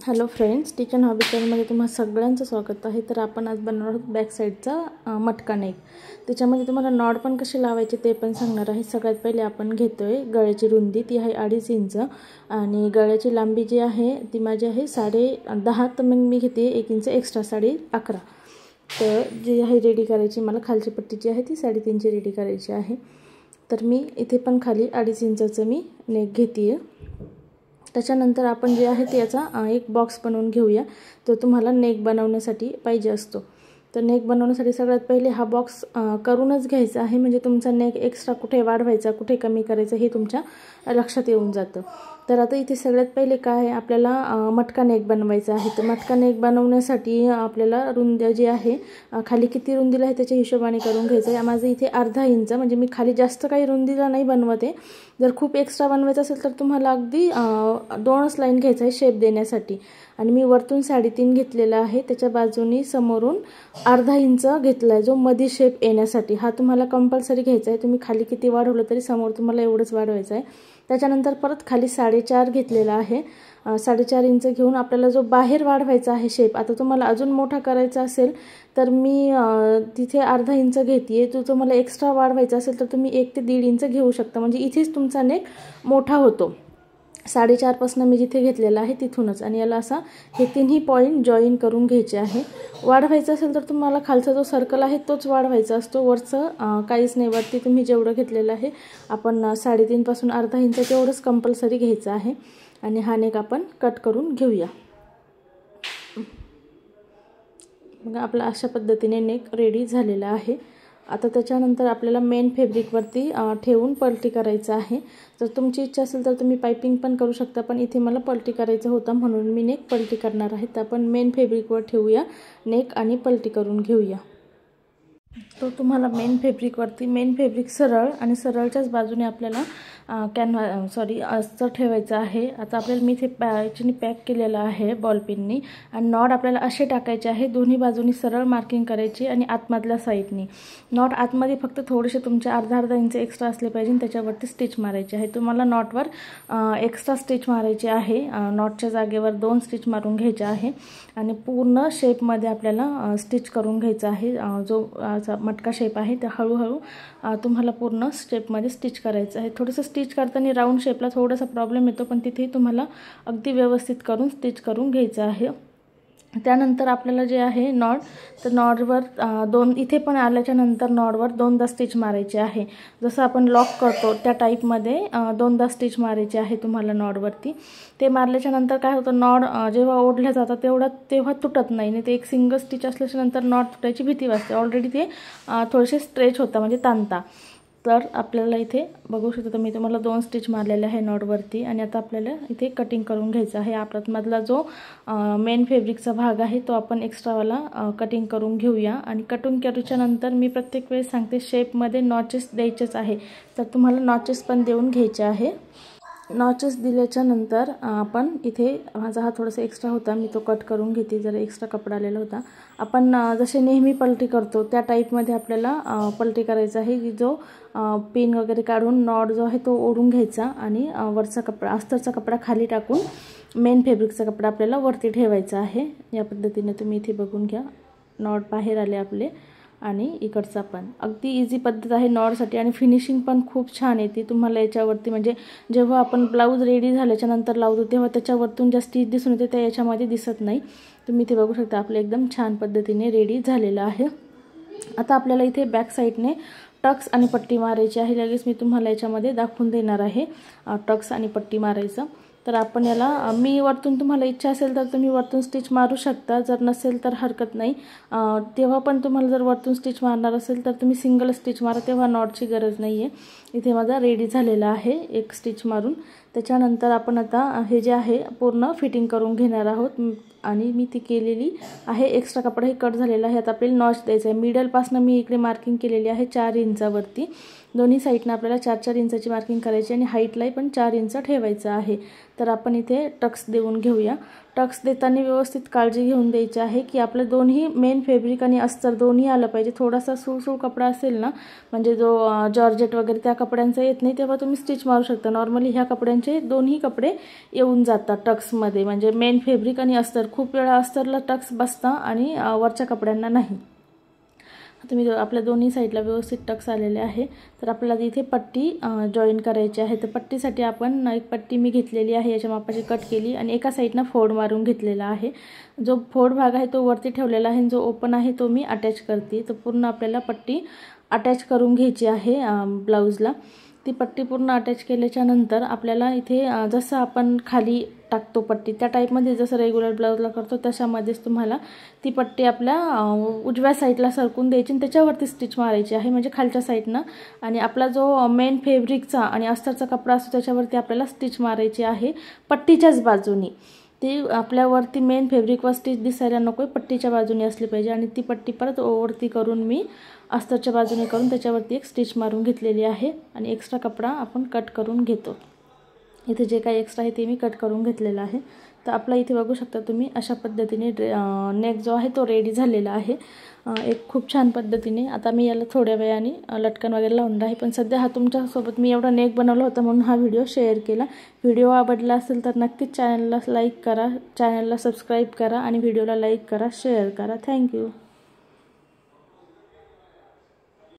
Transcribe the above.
Hello friends, kitchen hobby चॅनलमध्ये तुम्हा सगळ्यांचं स्वागत आहे। तर आपण आज बनवणार आहोत बॅक साईडचा मटका नेक। त्याच्यामध्ये तुम्हाला नॉट पण कसे लावायचे ते पण सांगणार आहे। सगळ्यात पहिले आपण घेतोय गळ्याची रुंदी, ती आहे 2.5 इंच आणि गळ्याची लांबी जी आहे ती माझी आहे 10.5, तर मग मी घेते 1 इंच एक्स्ट्रा 11.5। तर जी आहे रेडी करायची मला खालची पट्टी जी आहे ती 3.5 रेडी करायची आहे। तर मी इथे पण खाली 2.5 इंचाचं मी नेक घेते। त्याच्यानंतर आपण जे आहे ते याचा एक बॉक्स बनवून घेऊया, तो तुम्हाला नेक बनवण्यासाठी पाहिजे असतो। तर नेक बनवण्यासाठी सगळ्यात पहिले हा बॉक्स करूनच घ्यायचा आहे, म्हणजे तुमचा नेक एक्स्ट्रा कुठे वाढवायचा कुठे कमी करायचं हे तुमच्या लक्षात येऊन जातं। तर आता इथे सगळ्यात पहिले काय आहे, आपल्याला मटका नेक बनवायचा आहे। तर मटका नेक बनवण्यासाठी आपल्याला रुंदी जी आहे खाली किती रुंदीला आहे त्याच्या हिशोबाने करून घ्यायचं आहे। माझं इथे 1/2 इंच, म्हणजे मी खाली जास्त काही रुंदीला नाही बनवते। जर खूप एक्स्ट्रा बनवायचं असेल तर तुम्हाला अगदी 2च लाईन घ्यायचं आहे शेप देण्यासाठी। आणि मी वरतून 3.5 घेतलेला आहे, त्याच्या बाजूनी समोरून 1/2 इंच घेतला आहे जो मध्ये शेप येण्यासाठी। हा तुम्हाला कंपल्सरी घ्यायचा आहे, तुम्ही खाली किती वाढवलं तरी समोर तुम्हाला एवढंच वाढवायचं आहे। त्याच्यानंतर परत खाली 4.5 घेतलेला आहे, 4.5 इंच घेऊन आपल्याला जो बाहेर वाढवायचा आहे शेप, आता तुम्हाला अजून मोठा करायचा असेल तर मी तिथे 1/2 इंच घेते। जो तुम्हाला एक्स्ट्रा वाढवायचा असेल तर तुम्ही 1 ते 1.5 इंच घेऊ शकता, म्हणजे इथेच तुमचा नेक मोठा होतो। 4.5 पासून मी जिथे घेतलेला आहे तिथूनच, आणि याला असा हे तिन्ही पॉईंट जॉईन करून घ्यायचे आहे। वाढवायचं असेल तर तुम्हाला खालचा जो सर्कल आहे तोच वाढवायचा असतो, वरचं काहीच नाही। वरती तुम्ही जेवढं घेतलेलं आहे आपण 3.5 पासून 1/2 इंच तेवढंच कंपल्सरी घ्यायचं आहे। आणि हा नेक आपण कट करून घेऊया। मग आपला अशा पद्धतीने नेक रेडी झालेला आहे। आता त्याच्यानंतर आपल्याला मेन फॅब्रिकवरती ठेवून पलटी करायचं आहे। जर तुमची इच्छा असेल तर तुम्ही पाइपिंग पण करू शकता, पण इथे मला पलटी करायचं होतं म्हणून मी नेक पलटी करणार आहे। तर आपण मेन फॅब्रिकवर ठेवूया नेक आणि पलटी करून घेऊया। तो तुम्हाला मेन फॅब्रिक सरळ आणि सरळच्याच बाजूने आपल्याला अस्तर ठेवायचं आहे। आता आपल्याला मी इथे याच्याने पॅक केलेलं आहे बॉल पेननी, आणि नॉट आपल्याला असे टाकायचे आहे, दोन्ही बाजूनी सरळ मार्किंग करायची आणि आतमधल्या साईडनी नॉट आतमध्ये फक्त थोडेसे तुमचे 1/2 इंच एक्स्ट्रा असले पाहिजे, त्याच्यावरती स्टिच मारायचे आहे। तुम्हाला नॉटवर एक्स्ट्रा स्टिच मारायचे आहे, नॉटच्या जागेवर 2 स्टिच मारून घ्यायचे आहे आणि पूर्ण शेपमध्ये आपल्याला स्टिच करून घ्यायचा आहे। जो मटका शेप आहे ते हळूहळू तुम्हाला पूर्ण स्टेपमध्ये स्टिच करायचं आहे। थोडंसं स्टिच करताना राऊंड शेपला थोडासा प्रॉब्लेम येतो, पण तिथे तुम्हाला अगदी व्यवस्थित करून स्टिच करून घ्यायचं आहे। त्यानंतर आपल्याला जे आहे नॉट, तर नॉटवर इथे पण आल्याच्या नंतर नॉटवर 2दा स्टिच मारायचे आहे। जसं आपण लॉक करतो त्या टाईपमध्ये 2दा स्टिच मारायचे आहे तुम्हाला नॉटवरती। ते मारल्याच्या नंतर काय होतं, नॉट जेव्हा ओढल्या जातात तेव्हा तुटत नाही, ते एक सिंगल स्टिच असल्याच्या नंतर नॉट तुटायची भीती वाटते। ऑलरेडी ते थोडेसे स्ट्रेच होतं, म्हणजे ताणता। तर आपल्याला इथे बघू शकता तुम्ही, तुम्हाला 2 स्टिच मारलेले आहे नॉटवरती। आणि आता आपल्याला इथे कटिंग करून घ्यायचं आहे। आपल्यामधला जो मेन फॅब्रिकचा भाग आहे तो आपण एक्स्ट्रावाला कटिंग करून घेऊया। आणि कटिंग करायच्या नंतर मी प्रत्येक वेळेस सांगते शेपमध्ये नॉचेस द्यायचेच आहे, तर तुम्हाला नॉचेस पण देऊन घ्यायचे आहे। नॉचेस दिल्याच्या नंतर आपण इथे, माझा हा थोडासा एक्स्ट्रा होता मी तो कट करून घेते, जरा एक्स्ट्रा कपडा आलेला होता। आपण जसे नेहमी पलटी करतो त्या टाईपमध्ये आपल्याला पलटी करायचं आहे, की जो पिन वगैरे काढून नॉट जो आहे तो ओढून घ्यायचा आणि वरचा कपडा, अस्तरचा कपडा खाली टाकून मेन फॅब्रिकचा कपडा आपल्याला वरती ठेवायचा आहे। या पद्धतीने तुम्ही इथे बघून घ्या, नॉट बाहेर आले आपले आणि इकडचा पण अगदी इझी पद्धत आहे नॉटसाठी, आणि फिनिशिंग पण खूप छान येते तुम्हाला याच्यावरती। म्हणजे जेव्हा आपण ब्लाऊज रेडी झाल्याच्या नंतर लावतो तेव्हा त्याच्यावरतून ज्या स्टिच दिसून येते त्या याच्यामध्ये दिसत नाही। तुम्ही इथे बघू शकता आपलं एकदम छान पद्धतीने रेडी झालेलं आहे। आता आपल्याला इथे बॅक साईडने टक्स आणि पट्टी मारायची आहे। लगेच मी तुम्हाला याच्यामध्ये दाखवून देणार आहे टक्स आणि पट्टी मारायचं। तर आपण याला, मी वरतून, तुम्हाला इच्छा असेल तर तुम्ही वरतून स्टिच मारू शकता, जर नसेल तर हरकत नाही। तेव्हा पण तुम्हाला जर वरतून स्टिच मारणार असेल तर तुम्ही सिंगल स्टिच मारा, तेव्हा नॉटची गरज नाही आहे। इथे माझा रेडी झालेला आहे 1 स्टिच मारून। त्याच्यानंतर आपण आता हे जे आहे पूर्ण फिटिंग करून घेणार आहोत, आणि मी ती केलेली आहे। एक्स्ट्रा कपडा हे कट झालेला आहे। आता आपल्याला नॉच द्यायचं आहे। मिडलपासून मी इकडे मार्किंग केलेली आहे 4 इंचावरती, दोन्ही साईडनं आपल्याला 4-4 इंचाची मार्किंग करायची आणि हाईटलाही पण 4 इंच ठेवायचं आहे। तर आपण इथे टक्स देऊन घेऊया। टक्स देताना व्यवस्थित काळजी घेऊन द्यायची आहे की आपले दोन्ही मेन फॅब्रिक आणि अस्तर दोन्ही आलं पाहिजे. थोडासा सुळसुळ कपडा असेल ना, म्हणजे जो जॉर्जेट वगैरे त्या कपड्यांचा येत नाही, तेव्हा तुम्ही स्टिच मारू शकता. नॉर्मली ह्या कपड्यांचे दोन्ही कपडे येऊन जातात टक्समध्ये, म्हणजे मेन फॅब्रिक आणि अस्तर. खूप वेळा अस्तरला टक्स बसतं आणि वरच्या कपड्यांना नाही. तुम्ही आपल्या दोन्ही साईडला व्यवस्थित टक्स आलेले आहे. तर आपल्याला इथे पट्टी जॉईन करायची आहे. तर पट्टीसाठी आपण एक पट्टी मी घेतलेली आहे, याच्या मापाची कट केली आणि एका साईडनं फोल्ड मारून घेतलेला आहे. जो फोल्ड भाग आहे तो वरती ठेवलेला आहे, जो ओपन आहे तो मी अटॅच करते. तर पूर्ण आपल्याला पट्टी अटॅच करून घ्यायची आहे ब्लाऊजला. ती पट्टी पूर्ण अटॅच केल्याच्या नंतर आपल्याला इथे जसं आपण खाली टाकतो पट्टी त्या टाईपमध्ये, जसं रेग्युलर ब्लाऊजला करतो तशामध्येच तुम्हाला ती पट्टी आपल्या उजव्या साईडला सरकून द्यायची आणि त्याच्यावरती स्टिच मारायची आहे, म्हणजे खालच्या साईडनं. आणि आपला जो मेन फॅब्रिकचा आणि अस्तरचा कपडा असतो त्याच्यावरती आपल्याला स्टिच मारायची आहे पट्टीच्याच बाजूनी. ती आपल्यावरती मेन फॅब्रिकवर स्टिच दिसायला नको आहे, पट्टीच्या बाजूने असली पाहिजे. आणि ती पट्टी परत वरती करून मी अस्तरच्या बाजूने करून त्याच्यावरती एक स्टिच मारून घेतलेली आहे. आणि एक्स्ट्रा कपडा आपण कट करून घेतो. इथे जे काही एक्स्ट्रा आहे ते मी कट करून घेतलेलं आहे. तर आपला इथे बघू शकता तुम्ही अशा पद्धतीने नेक जो आहे तो रेडी झालेला आहे, एक खूप छान पद्धतीने. आता मी याला थोड्या वेळाने लटकन वगैरे लावणार आहे, पण सध्या हा तुमच्यासोबत मी एवढा नेक बनवला होता म्हणून हा व्हिडिओ शेअर केला. व्हिडिओ आवडला असेल तर नक्कीच चॅनलला लाईक करा, चॅनलला सबस्क्राईब करा आणि व्हिडिओला लाईक करा, शेअर करा. थँक्यू.